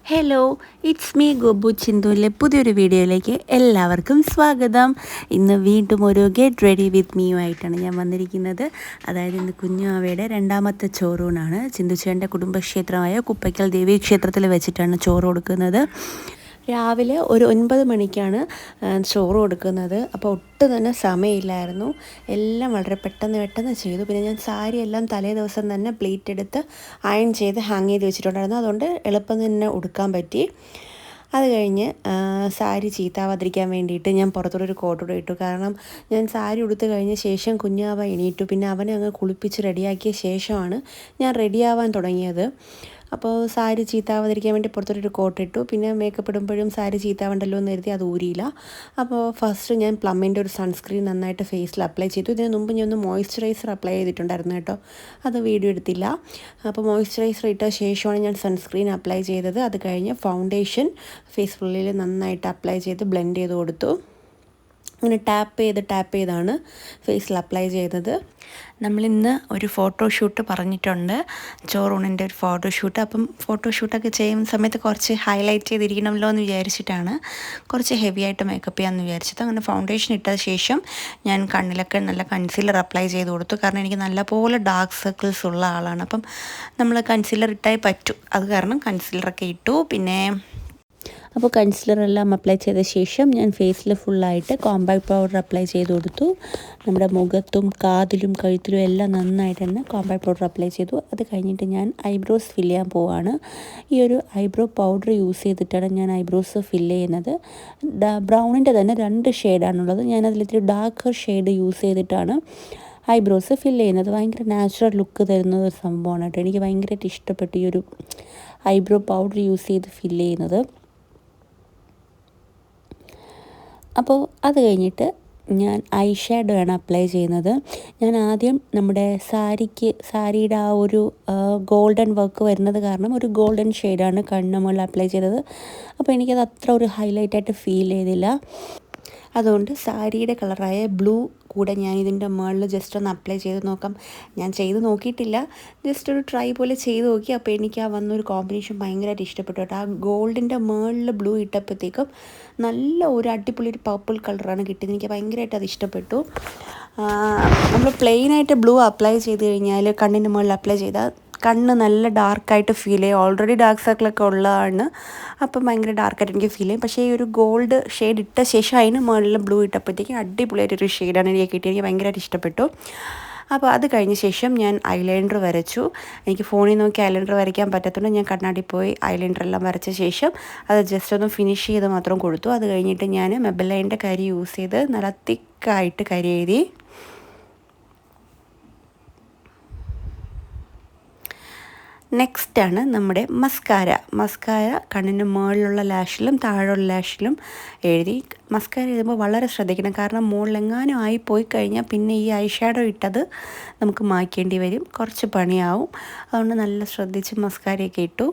Hello, it's me Gobu ചിന്തുവിലെ പുതിയൊരു വീഡിയോയിലേക്ക് എല്ലാവർക്കും സ്വാഗതം. ഇന്ന് വീണ്ടും ഒരു ഗെറ്റ് റെഡി വിത്ത് മീയുമായിട്ടാണ് ഞാൻ വന്നിരിക്കുന്നത്. അതായത് ഇന്ന് കുഞ്ഞാവയുടെ രണ്ടാമത്തെ ചോറൂണാണ്. ചിന്തുച്ചേൻ്റെ കുടുംബക്ഷേത്രമായ കുപ്പയ്ക്കൽ ദേവീ ക്ഷേത്രത്തിൽ വെച്ചിട്ടാണ് ചോറ് കൊടുക്കുന്നത്. രാവിലെ ഒരു 9 മണിക്കാണ് ചോറ് കൊടുക്കുന്നത്. അപ്പോൾ ഒട്ടും തന്നെ സമയമില്ലായിരുന്നു. എല്ലാം വളരെ പെട്ടെന്ന് ചെയ്തു. പിന്നെ ഞാൻ സാരി എല്ലാം തലേ ദിവസം തന്നെ പ്ലീറ്റ് എടുത്ത് അയൺ ചെയ്ത് ഹാങ് ചെയ്ത് വെച്ചിട്ടുണ്ടായിരുന്നു. അതുകൊണ്ട് എളുപ്പം തന്നെ ഉടുക്കാൻ പറ്റി. അത് കഴിഞ്ഞ് സാരി ചീത്താവാതിരിക്കാൻ വേണ്ടിയിട്ട് ഞാൻ പുറത്തോടൊരു കോട്ടൂടെ ഇട്ടു. കാരണം ഞാൻ സാരി ഉടുത്ത് കഴിഞ്ഞ ശേഷം കുഞ്ഞാവ എണീറ്റു. പിന്നെ അവനെ അങ്ങ് കുളിപ്പിച്ച് റെഡിയാക്കിയ ശേഷമാണ് ഞാൻ റെഡിയാവാൻ തുടങ്ങിയത്. അപ്പോൾ സാരി ചീത്താവാതിരിക്കാൻ വേണ്ടി പുറത്തോട്ടൊരു കോട്ടിട്ടു. പിന്നെ മേക്കപ്പ് ഇടുമ്പോഴും സാരി ചീത്താവണ്ടല്ലോ എന്ന് കരുതി അത് ഊരിയില്ല. അപ്പോൾ ഫസ്റ്റ് ഞാൻ പ്ലമ്മിൻ്റെ ഒരു സൺസ്ക്രീൻ നന്നായിട്ട് ഫേസിൽ അപ്ലൈ ചെയ്തു. ഇതിന് മുമ്പ് ഞാൻ ഒന്ന് മോയ്സ്ചറൈസർ അപ്ലൈ ചെയ്തിട്ടുണ്ടായിരുന്നു കേട്ടോ. അത് വീഡിയോ എടുത്തില്ല. അപ്പോൾ മോയ്സ്ചറൈസർ ഇട്ട ശേഷമാണ് ഞാൻ സൺസ്ക്രീൻ അപ്ലൈ ചെയ്തത്. അത് കഴിഞ്ഞ് ഫൗണ്ടേഷൻ ഫേസ് ഫുള്ളിൽ നന്നായിട്ട് അപ്ലൈ ചെയ്ത് ബ്ലെൻഡ് ചെയ്ത് കൊടുത്തു. അങ്ങനെ ടാപ്പ് ചെയ്താണ് ഫേസിൽ അപ്ലൈ ചെയ്തത്. നമ്മളിന്ന് ഒരു ഫോട്ടോഷൂട്ട് പറഞ്ഞിട്ടുണ്ട്, ചോറൂണിൻ്റെ ഒരു ഫോട്ടോഷൂട്ട്. അപ്പം ഫോട്ടോഷൂട്ടൊക്കെ ചെയ്യുന്ന സമയത്ത് കുറച്ച് ഹൈലൈറ്റ് ചെയ്തിരിക്കണമല്ലോ എന്ന് വിചാരിച്ചിട്ടാണ് കുറച്ച് ഹെവി ആയിട്ട് മേക്കപ്പ് ചെയ്യാമെന്ന് വിചാരിച്ചത്. അങ്ങനെ ഫൗണ്ടേഷൻ ഇട്ട ശേഷം ഞാൻ കണ്ണിലൊക്കെ നല്ല കൺസീലർ അപ്ലൈ ചെയ്ത് കൊടുത്തു. കാരണം എനിക്ക് നല്ലപോലെ ഡാർക്ക് സർക്കിൾസ് ഉള്ള ആളാണ്. അപ്പം നമ്മൾ കൺസീലർ ഇട്ടേ പറ്റൂ. അത് കാരണം കൺസീലറൊക്കെ ഇട്ടു. പിന്നെ അപ്പോൾ കൺസീലറെല്ലാം അപ്ലൈ ചെയ്ത ശേഷം ഞാൻ ഫേസിൽ ഫുള്ളായിട്ട് കോമ്പാക്ട് പൗഡർ അപ്ലൈ ചെയ്ത് കൊടുത്തു. നമ്മുടെ മുഖത്തും കാതിലും കഴുത്തിലും എല്ലാം നന്നായിട്ട് തന്നെ കോമ്പാക്ട് പൗഡർ അപ്ലൈ ചെയ്തു. അത് കഴിഞ്ഞിട്ട് ഞാൻ ഐബ്രോസ് ഫില്ല് ചെയ്യാൻ പോവാണ്. ഈ ഒരു ഐബ്രോ പൗഡർ യൂസ് ചെയ്തിട്ടാണ് ഞാൻ ഐബ്രോസ് ഫില്ല് ചെയ്യുന്നത്. ബ്രൗണിൻ്റെ തന്നെ 2 ഷെയ്ഡാണുള്ളത്. ഞാനതിലിത്തിരി ഡാർക്കർ ഷെയ്ഡ് യൂസ് ചെയ്തിട്ടാണ് ഐബ്രോസ് ഫില്ല് ചെയ്യുന്നത്. ഭയങ്കര നാച്ചുറൽ ലുക്ക് തരുന്ന ഒരു സംഭവമാണ് കേട്ടോ. എനിക്ക് ഭയങ്കരമായിട്ട് ഇഷ്ടപ്പെട്ടു ഈ ഒരു ഐബ്രോ പൗഡർ യൂസ് ചെയ്ത് ഫില്ല് ചെയ്യുന്നത്. അപ്പോൾ അത് കഴിഞ്ഞിട്ട് ഞാൻ ഐ ഷാഡോ ആണ് അപ്ലൈ ചെയ്യുന്നത്. ഞാൻ ആദ്യം നമ്മുടെ സാരിയുടെ ആ ഒരു ഗോൾഡൻ വർക്ക് വരുന്നത് കാരണം ഒരു ഗോൾഡൻ ഷെയ്ഡാണ് കണ്ണ് മുകളിൽ അപ്ലൈ ചെയ്തത്. അപ്പോൾ എനിക്കത് അത്ര ഒരു ഹൈലൈറ്റായിട്ട് ഫീൽ ചെയ്തില്ല. അതുകൊണ്ട് സാരിയുടെ കളറായ ബ്ലൂ കൂടെ ഞാൻ ഇതിൻ്റെ മുകളിൽ ജസ്റ്റ് ഒന്ന് അപ്ലൈ ചെയ്ത് നോക്കാം. ഞാൻ ചെയ്ത് നോക്കിയിട്ടില്ല, ജസ്റ്റ് ഒരു ട്രൈ പോലെ ചെയ്ത് നോക്കി. അപ്പോൾ എനിക്ക് ആ വന്നൊരു കോമ്പിനേഷൻ ഭയങ്കരമായിട്ട് ഇഷ്ടപ്പെട്ടു കേട്ടോ. ആ ഗോൾഡിൻ്റെ മുകളിൽ ബ്ലൂ ഇട്ടപ്പോഴത്തേക്കും നല്ല ഒരു അടിപൊളി ഒരു പർപ്പിൾ കളറാണ് കിട്ടിയത്. എനിക്ക് ഭയങ്കരമായിട്ട് അത് ഇഷ്ടപ്പെട്ടു. നമ്മൾ പ്ലെയിനായിട്ട് ബ്ലൂ അപ്ലൈ ചെയ്ത് കഴിഞ്ഞാൽ കണ്ണിൻ്റെ മുകളിൽ അപ്ലൈ ചെയ്താൽ കണ്ണ് നല്ല ഡാർക്കായിട്ട് ഫീൽ ചെയ്യും. ഓൾറെഡി ഡാർക്ക് സർക്കിളൊക്കെ ഉള്ളതാണ്. അപ്പം ഭയങ്കര ഡാർക്കായിട്ട് എനിക്ക് ഫീൽ ചെയ്യും. പക്ഷേ ഈ ഒരു ഗോൾഡ് ഷെയ്ഡ് ഇട്ട ശേഷം അതിന് മുകളിൽ ബ്ലൂ ഇട്ടപ്പോഴത്തേക്കും അടിപൊളിയായിട്ടൊരു ഷെയ്ഡാണ് എനിക്ക് കിട്ടിയത്. എനിക്ക് ഭയങ്കരമായിട്ട് ഇഷ്ടപ്പെട്ടു. അപ്പോൾ അത് കഴിഞ്ഞ ശേഷം ഞാൻ ഐലൈനർ വരച്ചു. എനിക്ക് ഫോണിൽ നോക്കി ഐലൈനർ വരയ്ക്കാൻ പറ്റത്തുകൊണ്ട് ഞാൻ കണ്ണാടി പോയി ഐലൈനറെല്ലാം വരച്ച ശേഷം അത് ജസ്റ്റ് ഒന്ന് ഫിനിഷ് ചെയ്ത് മാത്രം കൊടുത്തു. അത് കഴിഞ്ഞിട്ട് ഞാൻ മെബലൈൻ്റെ കരി യൂസ് ചെയ്ത് നല്ല തിക്കായിട്ട് കരി എഴുതി. നെക്സ്റ്റാണ് നമ്മുടെ മസ്കാര കണ്ണിന് മുകളിലുള്ള ലാഷിലും താഴെയുള്ള ലാഷിലും എഴുതി. മസ്കാര എഴുതുമ്പോൾ വളരെ ശ്രദ്ധിക്കണം. കാരണം മുകളിലെങ്ങാനും ആയിപ്പോയി കഴിഞ്ഞാൽ പിന്നെ ഈ ഐ ഷാഡോ ഇട്ടത് നമുക്ക് മായ്ക്കേണ്ടി വരും, കുറച്ച് പണിയാവും. അതുകൊണ്ട് നല്ല ശ്രദ്ധിച്ച് മസ്കാരയൊക്കെ ഇട്ടു.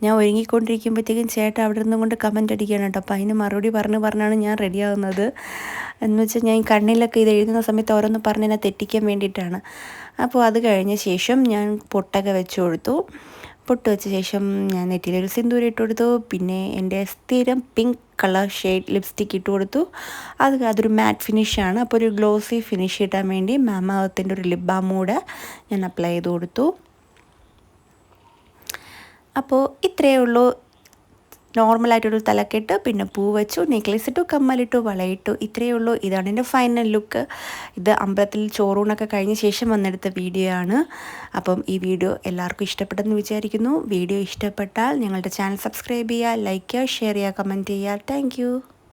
ഞാൻ ഒരുങ്ങിക്കൊണ്ടിരിക്കുമ്പോഴത്തേക്കും ചേട്ടൻ അവിടെ നിന്നും കൊണ്ട് കമൻ്റ് അടിക്കുകയാണ് കേട്ടോ. അപ്പോൾ അതിന് മറുപടി പറഞ്ഞാണ് ഞാൻ റെഡിയാകുന്നത്. എന്ന് വെച്ചാൽ ഞാൻ കണ്ണിലൊക്കെ ഇത് എഴുതുന്ന സമയത്ത് ഓരോന്ന് പറഞ്ഞ് എന്നെ തെറ്റിക്കാൻ വേണ്ടിയിട്ടാണ്. അപ്പോൾ അത് കഴിഞ്ഞ ശേഷം ഞാൻ പൊട്ടൊക്കെ വെച്ച് കൊടുത്തു. പൊട്ട് വെച്ച ശേഷം ഞാൻ നെറ്റിയിലൊരു സിന്ദൂരം ഇട്ട് കൊടുത്തു. പിന്നെ എൻ്റെ സ്ഥിരം പിങ്ക് കളർ ഷെയ്ഡ് ലിപ്സ്റ്റിക്ക് ഇട്ട് കൊടുത്തു. അതൊരു മാറ്റ് ഫിനിഷാണ്. അപ്പോൾ ഒരു ഗ്ലോസി ഫിനിഷ് കിട്ടാൻ വേണ്ടി മാമ എർത്തിൻ്റെ ഒരു ലിപ് ബാം കൂടെ ഞാൻ അപ്ലൈ ചെയ്ത് കൊടുത്തു. അപ്പോൾ ഇത്രയേ ഉള്ളൂ. നോർമലായിട്ടൊരു തലക്കെട്ട്, പിന്നെ പൂ വെച്ചു, നെക്ലേസ് ഇട്ടു, കമ്മലിട്ടു, വളയിട്ടു. ഇത്രയേ ഉള്ളൂ. ഇതാണ് എൻ്റെ ഫൈനൽ ലുക്ക്. ഇത് അമ്പലത്തിൽ ചോറൂണൊക്കെ കഴിഞ്ഞ ശേഷം വന്നെടുത്ത വീഡിയോ ആണ്. അപ്പം ഈ വീഡിയോ എല്ലാവർക്കും ഇഷ്ടപ്പെട്ടെന്ന് വിചാരിക്കുന്നു. വീഡിയോ ഇഷ്ടപ്പെട്ടാൽ ഞങ്ങളുടെ ചാനൽ സബ്സ്ക്രൈബ് ചെയ്യുക, ലൈക്ക് ചെയ്യുക, ഷെയർ ചെയ്യുക, കമൻറ്റ് ചെയ്യുക. താങ്ക്